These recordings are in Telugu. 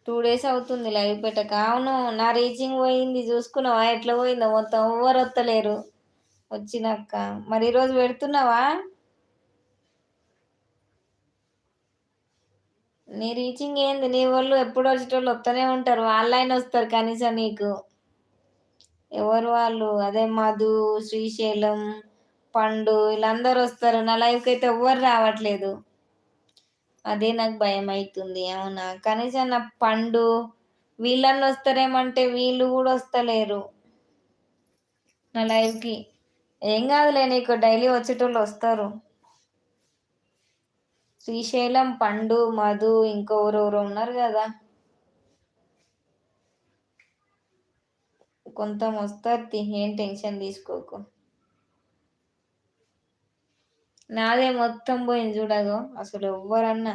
2 డేస్ అవుతుంది లైవ్ పెట్టక. అవును. నా రీచింగ్ పోయింది చూసుకున్నావా? ఎట్లా పోయిందో మొత్తం ఎవ్వరు వత్తలేరు వచ్చినాక. మరి ఈరోజు పెడుతున్నావా? నీ రీచింగ్ ఏంది? నీ వాళ్ళు ఎప్పుడు వచ్చేటోళ్ళు వత్తనే ఉంటారు. వాళ్ళైనా వస్తారు కనీసం నీకు. ఎవరు వాళ్ళు? అదే మధు, శ్రీశైలం, పండు వీళ్ళందరూ వస్తారు. నా లైవ్‌కి అయితే ఎవ్వరు రావట్లేదు. అదే నాకు భయమైతుంది. అవునా? కనీసం నా పండు వీళ్ళన్నా వస్తారేమంటే వీళ్ళు కూడా వస్తలేరు నా లైవ్‌కి. ఏం కాదులే నీకు డైలీ వచ్చేటోళ్ళు వస్తారు. శ్రీశైలం, పండు, మధు ఇంకెవరెవరో ఉన్నారు కదా! కొంత వస్తారు ఏం టెన్షన్ తీసుకోకు. నాదే మొత్తం పోయింది చూడగో. అసలు ఎవ్వరన్నా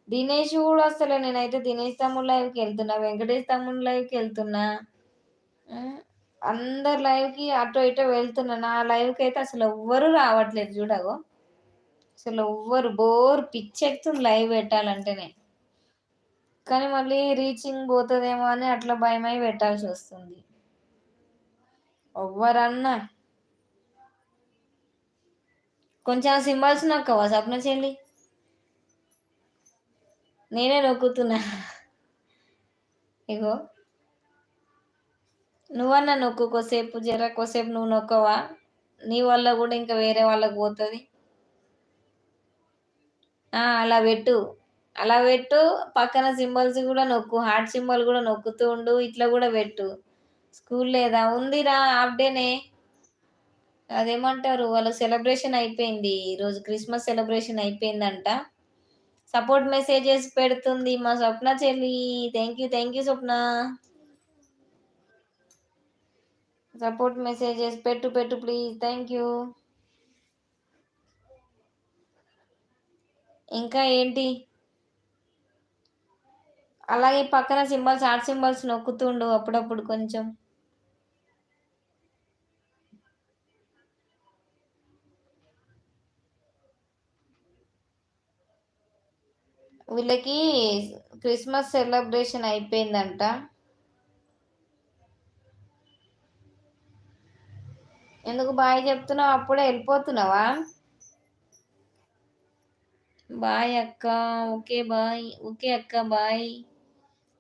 దినేష్ కూడా వస్తలే. నేనైతే దినేష్ తమ్ముడు లైవ్కి వెళ్తున్నా, వెంకటేష్ తమ్ముడు లైవ్కి వెళ్తున్నా. అందరు లైవ్కి అటో ఇటో వెళ్తున్నా. నా లైవ్కి అయితే అసలు ఎవ్వరు రావట్లేదు చూడగో. అసలు ఎవ్వరు బోర్ పిచ్చెక్కుతుంది లైవ్ పెట్టాలంటేనే. కానీ మళ్ళీ రీచింగ్ పోతుందేమో అని అట్లా భయమై పెట్టాల్సి వస్తుంది. ఎవ్వరన్నా కొంచెం సింబల్స్ నొక్కవా సప్న చెల్లి? నేనే నొక్కుతున్నా. ఇగో నువ్వన్నా నొక్కు కొసేపు, జర కొసేపు నువ్వు నొక్కవా? నీ వల్ల కూడా ఇంకా వేరే వాళ్ళకి పోతుంది. అలా పెట్టు. అలా పెట్టు. పక్కన సింబల్స్ కూడా నొక్కు. హార్ట్ సింబల్ కూడా నొక్కుతూ ఉండు. ఇట్లా కూడా పెట్టు. స్కూల్ లేదా? ఉందిరా, హాఫ్ డేనే. అదేమంటారు, వాళ్ళ సెలబ్రేషన్ అయిపోయింది ఈరోజు. క్రిస్మస్ సెలబ్రేషన్ అయిపోయిందంట. సపోర్ట్ మెసేజెస్ పెడుతుంది మా స్వప్న చెల్లి. Thank you Swapna. Support messages పెట్టు పెట్టు ప్లీజ్. Thank you. ఇంకా ఏంటి? అలాగే పక్కన సింబల్స్, హార్ట్ సింబల్స్ నొక్కుతుండు అప్పుడప్పుడు కొంచెం. వీళ్ళకి క్రిస్మస్ సెలబ్రేషన్ అయిపోయిందంట. ఎందుకు బాయ్ చెప్తున్నావు? అప్పుడే వెళ్ళిపోతున్నావా? బాయ్ అక్క. Okay bye. ఓకే అక్క బాయ్.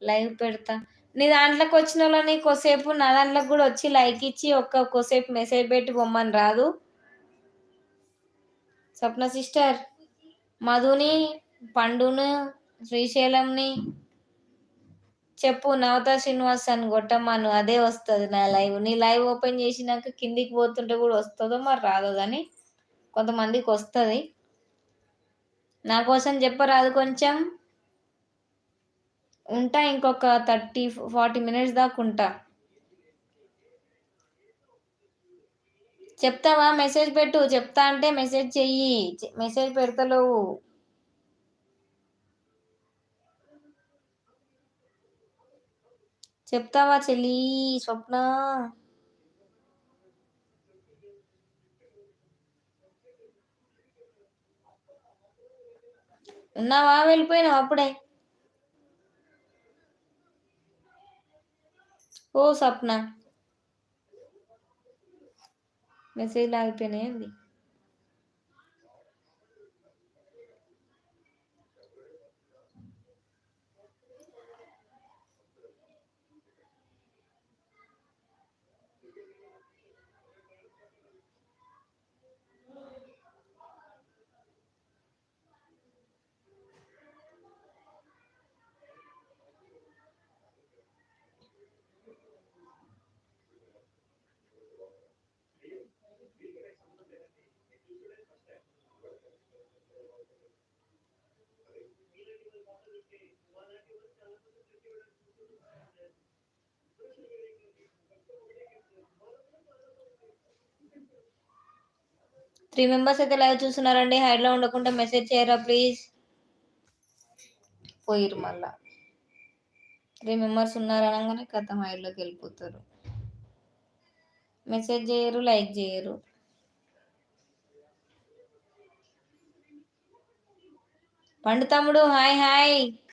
లైవ్ పెడతా. నీ దాంట్లోకి వచ్చిన వాళ్ళని కొద్దిసేపు నా దాంట్లోకి కూడా వచ్చి లైక్ ఇచ్చి కొద్దిసేపు మెసేజ్ పెట్టి పొమ్మని రాదు? స్వప్న సిస్టర్, మధుని, పండును, శ్రీశైలంని చెప్పు నవత శ్రీనివాస్ అని కొట్టమ్మను. అదే వస్తుంది నా లైవ్. నీ లైవ్ ఓపెన్ చేసినాక కిందికి పోతుంటే కూడా వస్తుందో మరి రాదో కానీ కొంతమందికి వస్తుంది. నా కోసం చెప్పరాదు కొంచెం? ఉంటా ఇంకొక 30-40 మినిట్స్ దాకా ఉంటా. చెప్తావా? మెసేజ్ పెట్టు. చెప్తా అంటే మెసేజ్ చెయ్యి. మెసేజ్ పెడతలేవు. చెప్తావా చెల్లి స్వప్న? ఉన్నావా? వెళ్ళిపోయినావు అప్పుడే? ఓ స్వప్న, మెసేజ్ ఆగిపోయినాయండి. త్రీ మెంబర్స్ అయితే లైవ్ చూస్తున్నారండి. హైడ్లో ఉండకుండా మెసేజ్ చేయరా ప్లీజ్? పోయిరు మళ్ళా. 3 మెంబర్స్ ఉన్నారు అనగానే కథం హైడ్లోకి వెళ్ళిపోతారు. మెసేజ్ చేయరు, లైక్ చేయరు. పండు తమ్ముడు హాయ్ హాయ్.